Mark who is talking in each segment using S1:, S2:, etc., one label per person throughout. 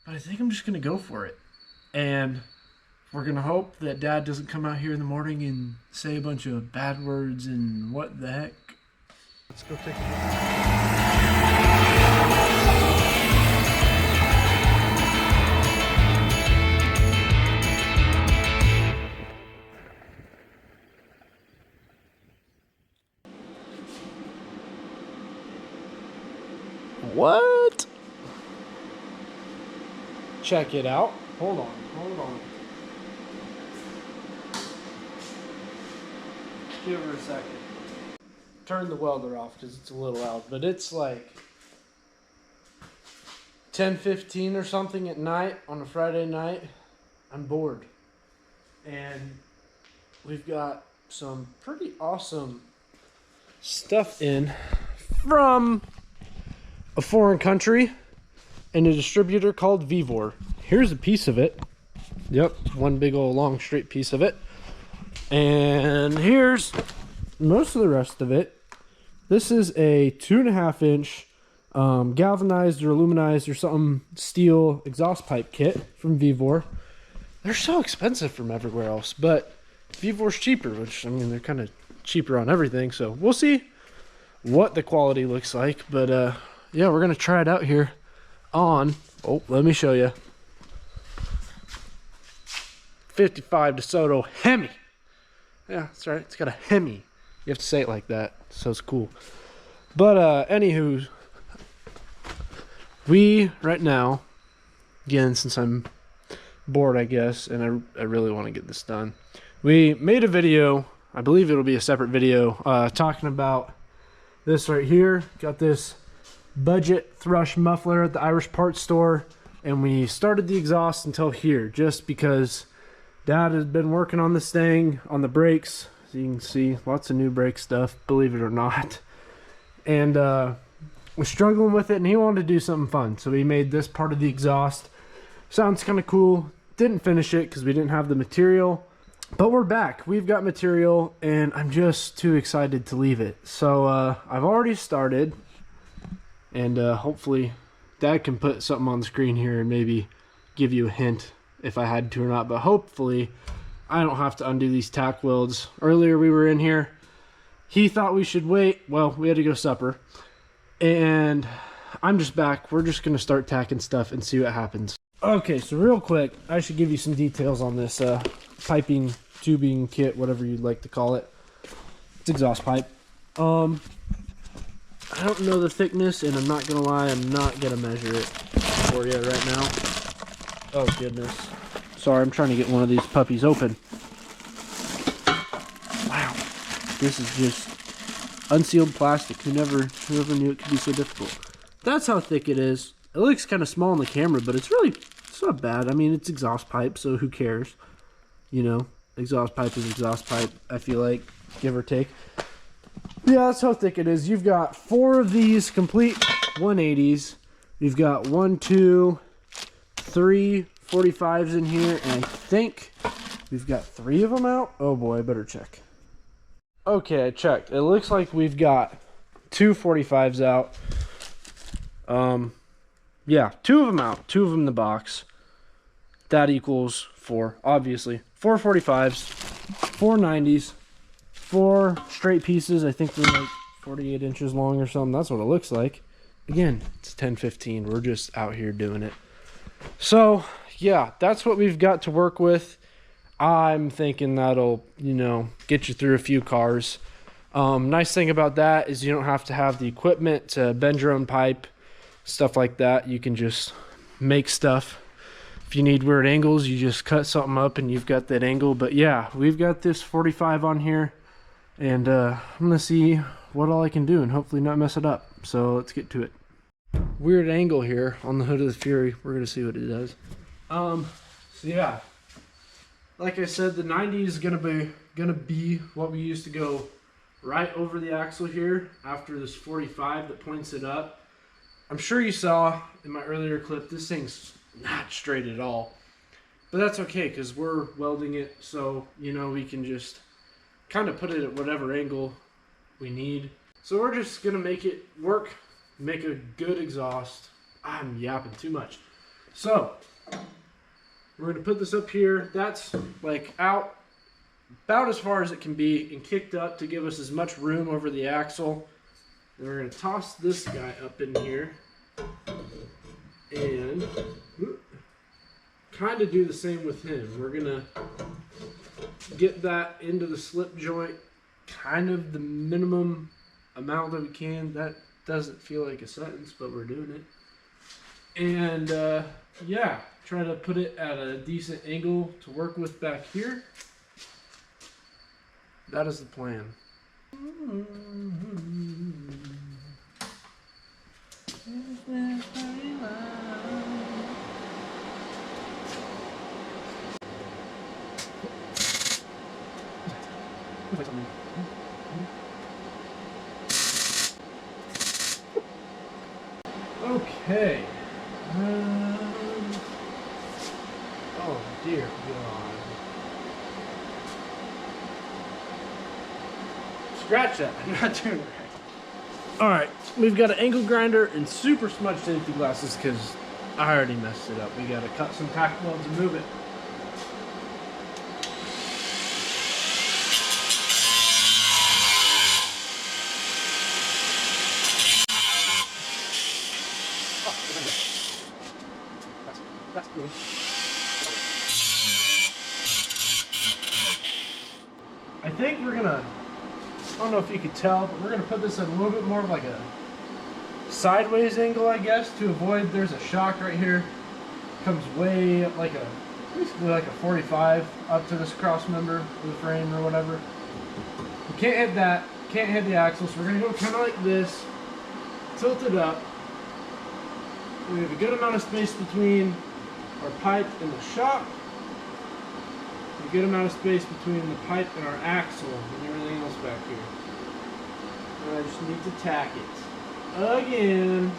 S1: but I think I'm just gonna go for it. And we're gonna hope that Dad doesn't come out here in the morning and say a bunch of bad words and what the heck. Let's go take a look. What? Check it out. Hold on. Give her a second. Turn the welder off because it's a little loud, but it's like 10:15 or something at night on a Friday night. I'm bored. And we've got some pretty awesome stuff in from a foreign country and a distributor called Vevor. Here's a piece of it. Yep, one big old long straight piece of it. And here's most of the rest of it. This is a 2.5 inch galvanized or aluminized or something steel exhaust pipe kit from Vevor. They're so expensive from everywhere else, but Vevor's cheaper, which, I mean, they're kind of cheaper on everything. So we'll see what the quality looks like. But yeah, we're going to try it out here on, oh, let me show you. 55 DeSoto Hemi. Yeah, that's right. It's got a Hemi. You have to say it like that, so it's cool. But anywho, we right now, again, since I'm bored, I guess, and I really want to get this done, we made a video. I believe it'll be a separate video talking about this right here. Got this budget thrush muffler at the Irish parts store, and we started the exhaust until here just because Dad has been working on this thing on the brakes. As you can see, lots of new brake stuff, believe it or not. And we're struggling with it, and he wanted to do something fun, so we made this part of the exhaust. Sounds kind of cool. Didn't finish it because we didn't have the material, but we're back. We've got material, and I'm just too excited to leave it. So I've already started, and hopefully Dad can put something on the screen here and maybe give you a hint if I had to or not, but hopefully I don't have to undo these tack welds. Earlier we were in here, he thought we should wait. Well, we had to go supper, and I'm just back. We're just gonna start tacking stuff and see what happens. Okay, so real quick, I should give you some details on this piping, tubing kit, whatever you'd like to call it. It's exhaust pipe. I don't know the thickness, and I'm not gonna lie, I'm not gonna measure it for you right now. Oh goodness. Sorry, I'm trying to get one of these puppies open. Wow. This is just unsealed plastic. Whoever knew it could be so difficult. That's how thick it is. It looks kind of small on the camera, but it's not bad. I mean, it's exhaust pipe, so who cares? You know, exhaust pipe is exhaust pipe, I feel like, give or take. Yeah, that's how thick it is. You've got 4 of these complete 180s. You've got 1, 2, 3 45s in here, and I think we've got 3 of them out. Oh boy, I better check. Okay, I checked. It looks like we've got 2 45s out. Yeah, 2 of them out. 2 of them in the box. That equals 4, obviously. 4 45s, 4 90s, 4 straight pieces. I think they're like 48 inches long or something. That's what it looks like. Again, it's 10:15. We're just out here doing it. So, yeah, that's what we've got to work with. I'm thinking that'll, you know, get you through a few cars. Nice thing about that is you don't have to have the equipment to bend your own pipe, stuff like that. You can just make stuff. If you need weird angles, you just cut something up and you've got that angle. But yeah, we've got this 45 on here, and I'm gonna see what all I can do and hopefully not mess it up. So let's get to it. Weird angle here on the hood of the Fury. We're gonna see what it does. So yeah, like I said, the 90 is gonna be what we used to go right over the axle here after this 45 that points it up. I'm sure you saw in my earlier clip, this thing's not straight at all, but that's okay because we're welding it, so you know we can just kind of put it at whatever angle we need. So we're just gonna make it work, make a good exhaust. I'm yapping too much. So we're gonna put this up here. That's like out about as far as it can be and kicked up to give us as much room over the axle. And we're gonna toss this guy up in here and kind of do the same with him. We're gonna get that into the slip joint, kind of the minimum amount that we can. That doesn't feel like a sentence, but we're doing it. And yeah, try to put it at a decent angle to work with back here. That is the plan. Okay. Oh dear God. Scratch that. I'm not doing it right. Alright, we've got an angle grinder and super smudged safety glasses because I already messed it up. We gotta cut some tack welds and move it. That's cool. I think we're gonna, I don't know if you could tell, but we're gonna put this at a little bit more of like a sideways angle, I guess, to avoid, there's a shock right here. Comes way up like basically like a 45 up to this cross member of the frame or whatever. We can't hit that, can't hit the axle, so we're gonna go kind of like this, tilt it up. We have a good amount of space between our pipe and the shock. A good amount of space between the pipe and our axle and everything else back here. And I just need to tack it again.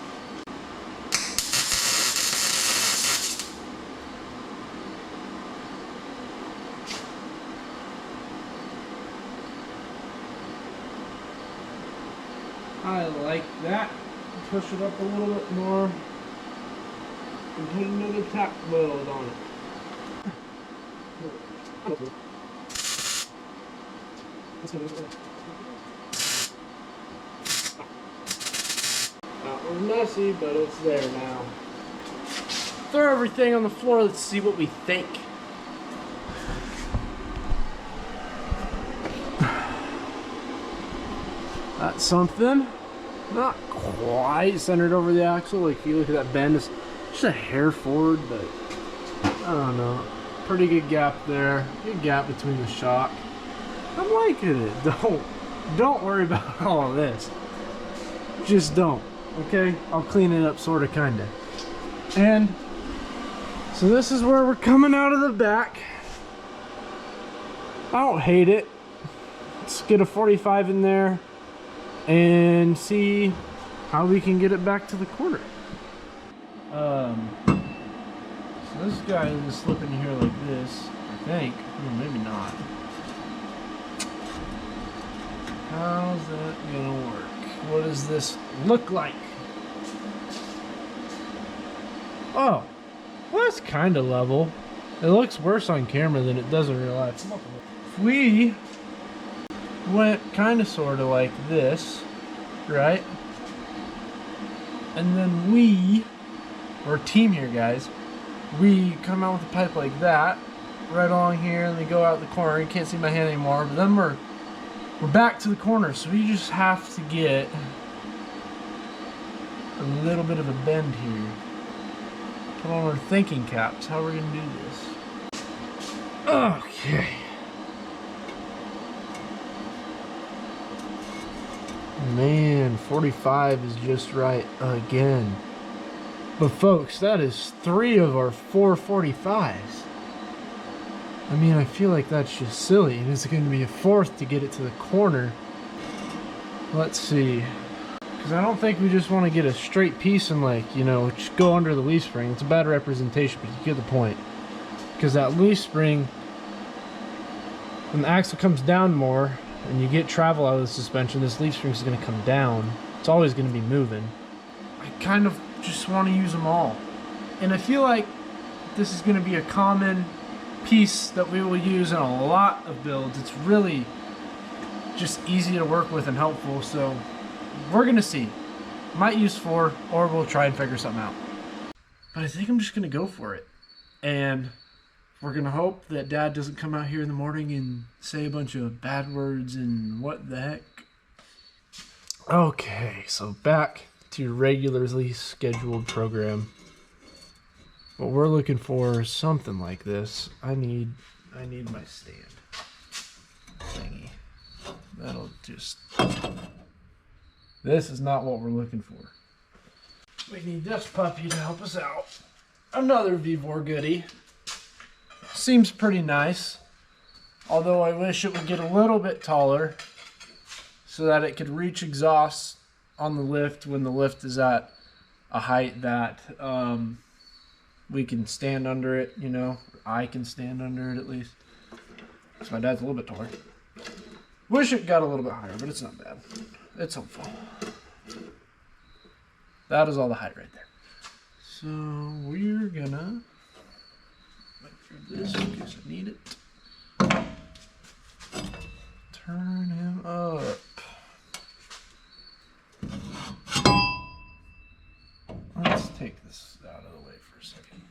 S1: I like that. Push it up a little bit more. And put another tack weld on it. That was messy, but it's there now. Throw everything on the floor, let's see what we think. That's something. Not quite centered over the axle. Like if you look at that bend, it's just a hair forward, but I don't know. Pretty good gap there. Good gap between the shock. I'm liking it. Don't worry about all of this. Just don't. Okay? I'll clean it up sorta kinda. And so this is where we're coming out of the back. I don't hate it. Let's get a 45 in there and see how we can get it back to the corner. So this guy is slipping here like this, I think. Maybe not. How's that gonna work? What does this look like? Oh, well, that's kind of level. It looks worse on camera than it does in real life. If we went kind of sort of like this, right? And then we're a team here, guys. We come out with a pipe like that, right along here, and they go out the corner. You can't see my hand anymore, but then we're back to the corner, so we just have to get a little bit of a bend here. Put on our thinking caps. How are we gonna do this? Okay. Man, 45 is just right again. But folks, that is 3 of our 4 45s. I mean, I feel like that's just silly. And it's going to be a 4th to get it to the corner. Let's see. Because I don't think we just want to get a straight piece and, like, you know, just go under the leaf spring. It's a bad representation, but you get the point. Because that leaf spring, when the axle comes down more and you get travel out of the suspension, this leaf spring is going to come down. It's always going to be moving. I kind of just want to use them all. And I feel like this is going to be a common piece that we will use in a lot of builds. It's really just easy to work with and helpful, so we're going to see. Might use 4, or we'll try and figure something out. But I think I'm just going to go for it. And we're going to hope that Dad doesn't come out here in the morning and say a bunch of bad words and what the heck. Okay, so back to your regularly scheduled program. What we're looking for is something like this. I need my stand thingy. That'll just... This is not what we're looking for. We need this puppy to help us out. Another Vevor goodie. Seems pretty nice. Although I wish it would get a little bit taller so that it could reach exhaust on the lift when the lift is at a height that we can stand under it, you know. I can stand under it at least. So my dad's a little bit taller. Wish it got a little bit higher, but it's not bad. It's hopeful. That is all the height right there. So we're gonna wait for this in case I need it. Turn him up. Let's take this out of the way for a second.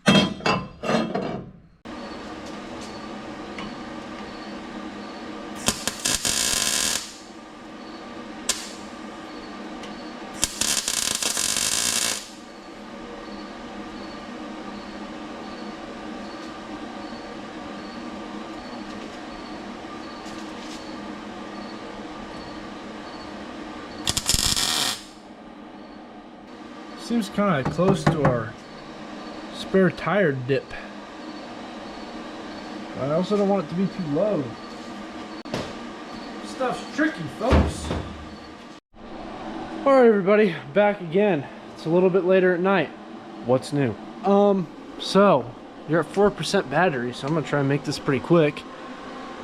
S1: Seems kind of close to our spare tire dip. But I also don't want it to be too low. Stuff's tricky, folks. Alright everybody, back again. It's a little bit later at night. What's new? So you're at 4% battery, so I'm gonna try and make this pretty quick.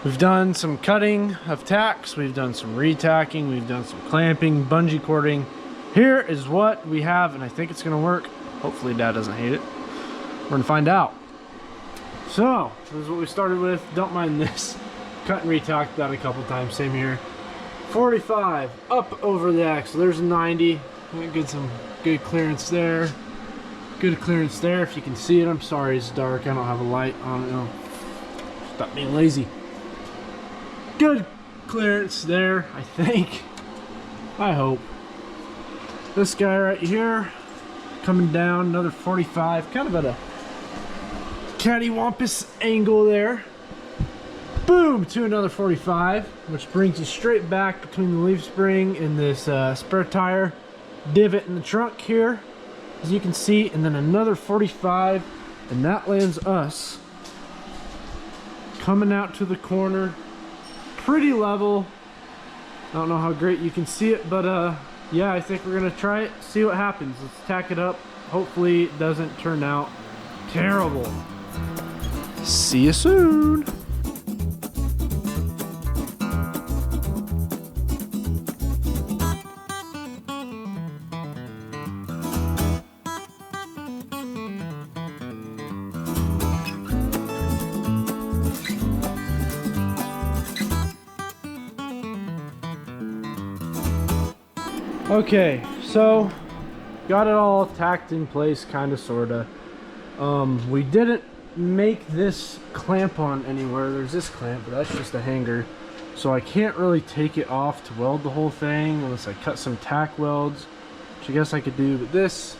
S1: We've done some cutting of tacks, we've done some retacking, we've done some clamping, bungee cording. Here is what we have, and I think it's gonna work. Hopefully Dad doesn't hate it. We're gonna find out. So, this is what we started with. Don't mind this. Cut and retacked that a couple times, same here. 45 up over the axle. There's a 90. Get some good clearance there. Good clearance there if you can see it. I'm sorry it's dark. I don't have a light on it. Stop being lazy. Good clearance there, I think. I hope. This guy right here, coming down, another 45, kind of at a cattywampus angle there. Boom, to another 45, which brings you straight back between the leaf spring and this spare tire divot in the trunk here, as you can see, and then another 45, and that lands us coming out to the corner, pretty level. I don't know how great you can see it, but yeah, I think we're gonna try it, see what happens. Let's tack it up. Hopefully it doesn't turn out terrible. See you soon. Okay, so got it all tacked in place, kinda sorta. We didn't make this clamp on anywhere. There's this clamp, but that's just a hanger, so I can't really take it off to weld the whole thing unless I cut some tack welds, which I guess I could do. But this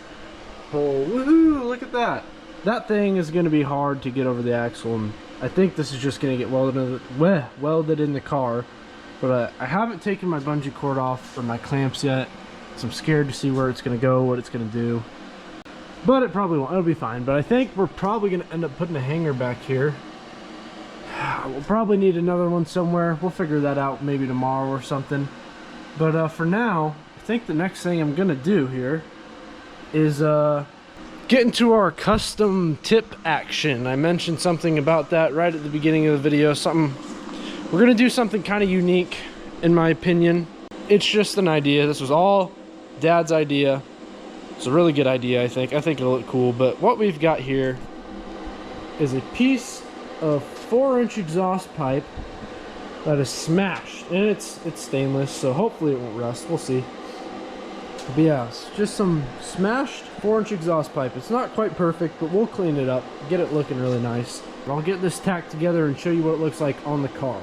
S1: whole, woohoo, look at that. That thing is going to be hard to get over the axle, and I think this is just going to get welded in the car. But I haven't taken my bungee cord off for my clamps yet, so I'm scared to see where it's going to go, what it's going to do. But it probably won't. It'll be fine. But I think we're probably going to end up putting a hanger back here. We'll probably need another one somewhere. We'll figure that out maybe tomorrow or something. But for now, I think the next thing I'm going to do here is get into our custom tip action. I mentioned something about that right at the beginning of the video. We're going to do something kind of unique, in my opinion. It's just an idea. This was all Dad's idea. It's a really good idea, I think. I think it'll look cool. But what we've got here is a piece of 4-inch exhaust pipe that is smashed. And it's stainless, so hopefully it won't rust. We'll see. But yeah, it's just some smashed 4-inch exhaust pipe. It's not quite perfect, but we'll clean it up, get it looking really nice. I'll get this tacked together and show you what it looks like on the car.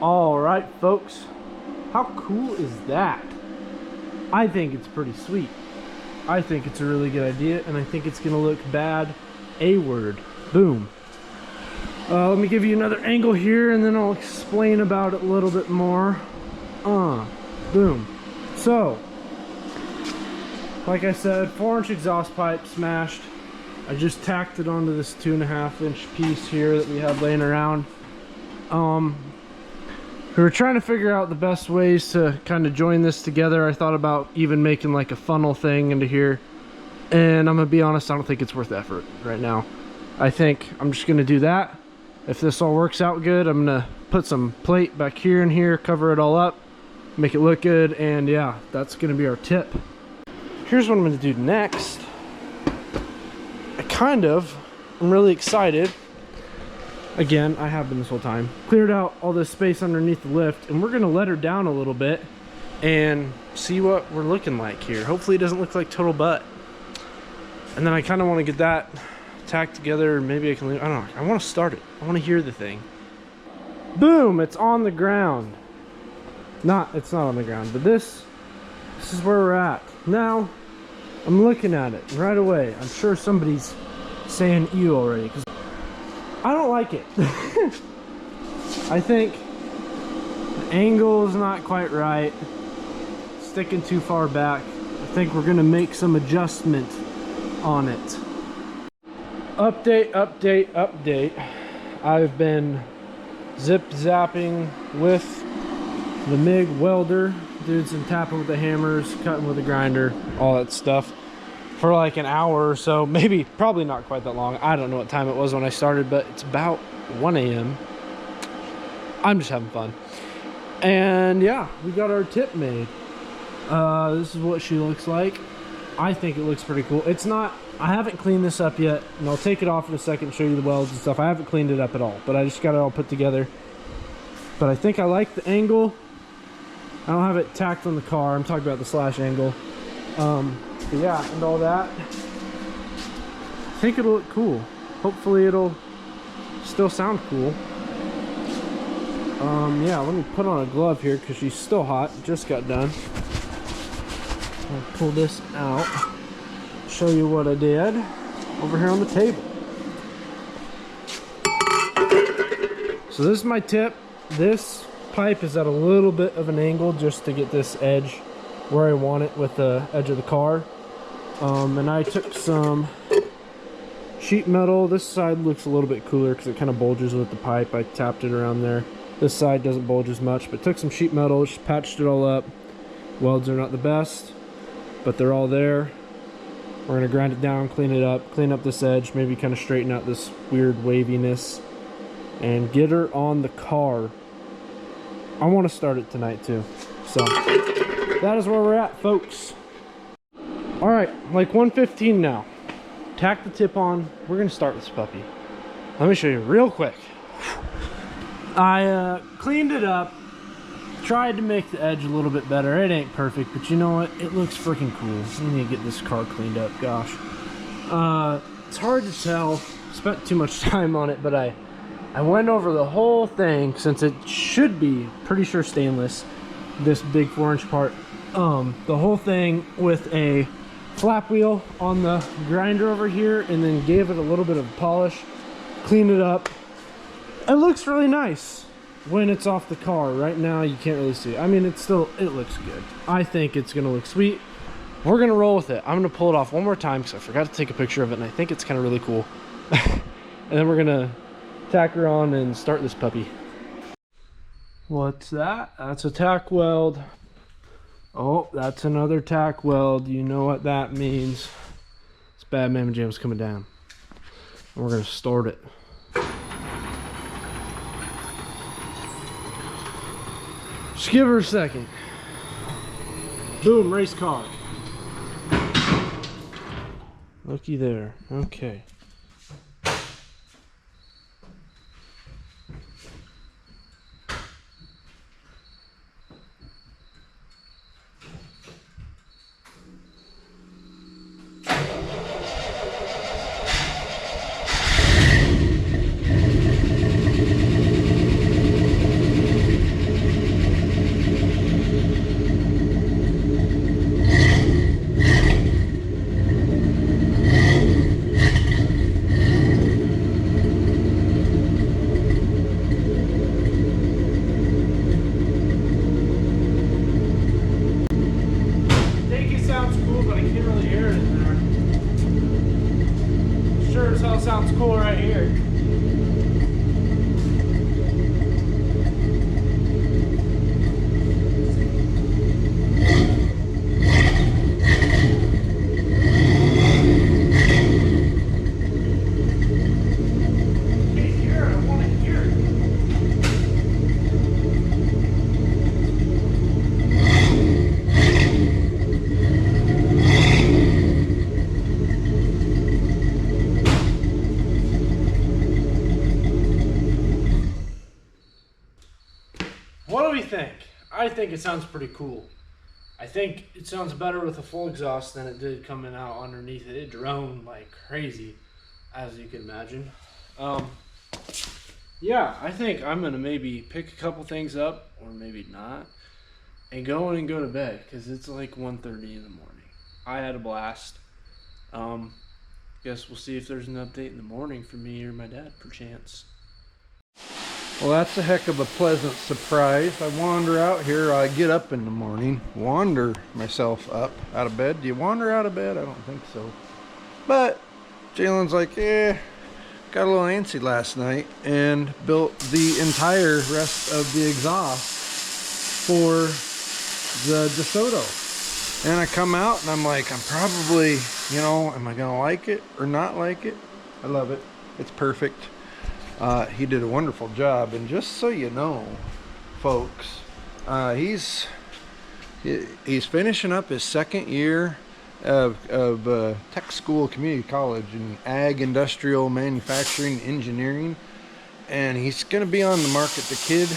S1: All right, folks. How cool is that? I think it's pretty sweet. I think it's a really good idea, and I think it's gonna look bad A-word. Boom. Let me give you another angle here, and then I'll explain about it a little bit more. Boom. So, like I said, 4-inch exhaust pipe smashed. I just tacked it onto this 2.5-inch piece here that we have laying around. We were trying to figure out the best ways to kind of join this together. I thought about even making like a funnel thing into here. And I'm gonna be honest, I don't think it's worth the effort right now. I think I'm just gonna do that. If this all works out good, I'm gonna put some plate back here and here, cover it all up, make it look good, and yeah, that's gonna be our tip. Here's what I'm gonna do next. I'm really excited. Again, I have been this whole time. Cleared out all this space underneath the lift, and we're gonna let her down a little bit and see what we're looking like here. Hopefully it doesn't look like total butt. And then I kind of want to get that tacked together. Maybe I can leave, I don't know. I want to start it. I want to hear the thing. Boom, it's on the ground. It's not on the ground, but this is where we're at. Now, I'm looking at it right away. I'm sure somebody's saying ew already, because I don't like it. I think the angle is not quite right. Sticking too far back. I think we're gonna make some adjustment on it. Update. I've been zip-zapping with the MIG welder, doing some tapping with the hammers, cutting with the grinder, all that stuff for like an hour or so, probably not quite that long. I don't know what time it was when I started, but it's about 1 a.m. I'm just having fun. And yeah, we got our tip made. This is what she looks like. I think it looks pretty cool. I haven't cleaned this up yet, and I'll take it off in a second and show you the welds and stuff. I haven't cleaned it up at all, but I just got it all put together. But I think I like the angle. I don't have it tacked on the car. I'm talking about the slash angle. But yeah, and all that. I think it'll look cool. Hopefully it'll still sound cool. Yeah, let me put on a glove here because she's still hot. Just got done. I'll pull this out. Show you what I did over here on the table. So this is my tip. This pipe is at a little bit of an angle just to get this edge where I want it with the edge of the car. And I took some sheet metal. This side looks a little bit cooler because it kind of bulges with the pipe. I tapped it around there. This side doesn't bulge as much, but took some sheet metal, just patched it all up. Welds are not the best, but they're all there. We're gonna grind it down, clean it up, clean up this edge, maybe kind of straighten out this weird waviness, and get her on the car. I want to start it tonight too. So that is where we're at, folks. All right, like 1:15 now. Tack the tip on. We're gonna start this puppy. Let me show you real quick. I cleaned it up, tried to make the edge a little bit better. It ain't perfect, but you know what? It looks freaking cool. I need to get this car cleaned up. Gosh, it's hard to tell. Spent too much time on it, but I went over the whole thing since it should be pretty sure stainless. This big 4-inch part, the whole thing with a flap wheel on the grinder over here, and then gave it a little bit of polish, cleaned it up. It looks really nice when it's off the car. Right now you can't really see it. I mean, it looks good. I think it's gonna look sweet. We're gonna roll with it. I'm gonna pull it off one more time because I forgot to take a picture of it, and I think it's kind of really cool. And then we're gonna tack her on and start this puppy. What's that? That's a tack weld. Oh, that's another tack weld. You know what that means. It's Bad Mamma Jam's coming down. And we're gonna start it. Just give her a second. Boom, race car. Looky there. Okay. Sounds cool right here. What do we think? I think it sounds pretty cool. I think it sounds better with a full exhaust than it did coming out underneath it. It droned like crazy, as you can imagine. Yeah, I think I'm gonna maybe pick a couple things up, or maybe not, and go in and go to bed, because it's like 1:30 in the morning. I had a blast. Guess we'll see if there's an update in the morning for me or my dad, perchance.
S2: Well, that's a heck of a pleasant surprise. I wander out here. I get up in the morning, wander myself up out of bed. Do you wander out of bed? I don't think so. But Jalen's like, got a little antsy last night and built the entire rest of the exhaust for the Desoto. And I come out and I'm like, I'm probably, am I gonna like it or not like it? I love it. It's perfect. He did a wonderful job, and just so you know, folks, he's finishing up his second year of tech school, community college in ag, industrial, manufacturing, engineering, and he's going to be on the market. The kid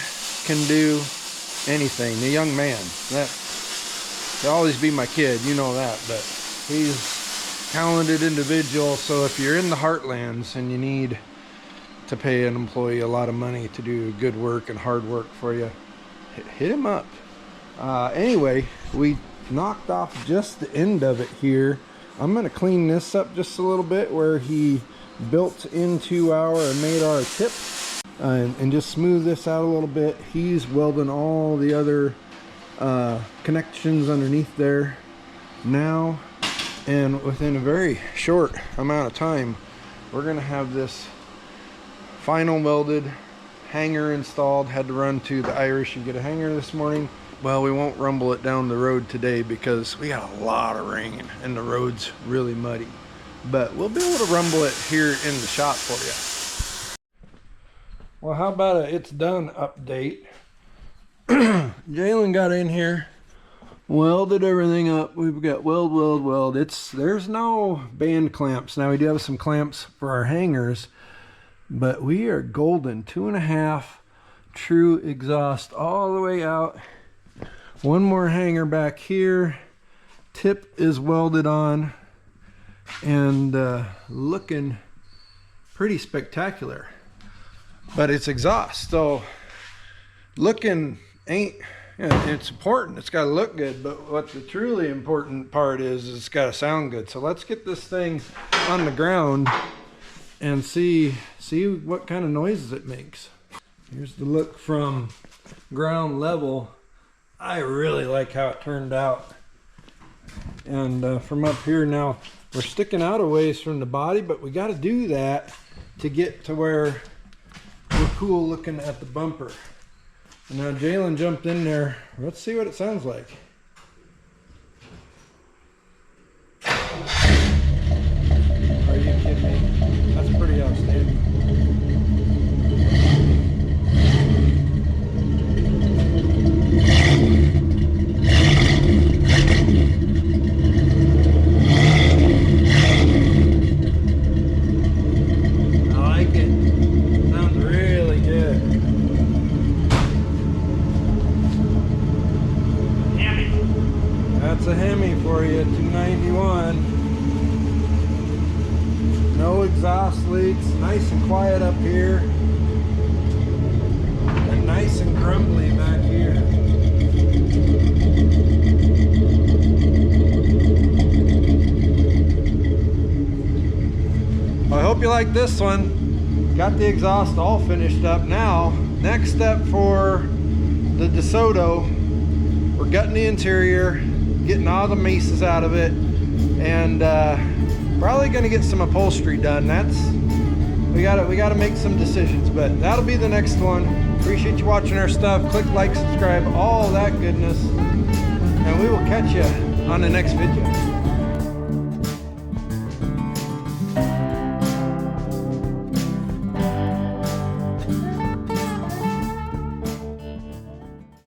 S2: can do anything. The young man, he'll always be my kid, you know that, but he's a talented individual. So if you're in the heartlands and you need to pay an employee a lot of money to do good work and hard work for you, hit him up. Anyway, we knocked off just the end of it here. I'm going to clean this up just a little bit where he built into and made our tip, and just smooth this out a little bit. He's welding all the other connections underneath there now, and within a very short amount of time we're going to have this final welded hanger installed. Had to run to the Irish and get a hanger this morning. Well, we won't rumble it down the road today because we got a lot of rain and the road's really muddy, but we'll be able to rumble it here in the shop for you. Well, how about a it's done update? Jalen got in here, welded everything up. We've got weld. There's no band clamps. Now we do have some clamps for our hangers, but we are golden. 2.5 true exhaust all the way out. One more hanger back here. Tip is welded on and looking pretty spectacular. But it's exhaust, so looking ain't, it's important. It's got to look good, but what the truly important part is it's got to sound good. So let's get this thing on the ground and see what kind of noises it makes. Here's the look from ground level. I really like how it turned out. And from up here now, we're sticking out a ways from the body, but we got to do that to get to where we're cool looking at the bumper. And now Jalen jumped in there. Let's see what it sounds like. Are you kidding me? That's pretty outstanding. for you. 291. No exhaust leaks. Nice and quiet up here. And nice and grumbly back here. I hope you like this one. Got the exhaust all finished up. Now, next step for the Desoto, we're gutting the interior, getting all the mesas out of it, and probably gonna get some upholstery done. We gotta make some decisions, but that'll be the next one. Appreciate you watching our stuff. Click like, subscribe, all that goodness, and we will catch you on the next video.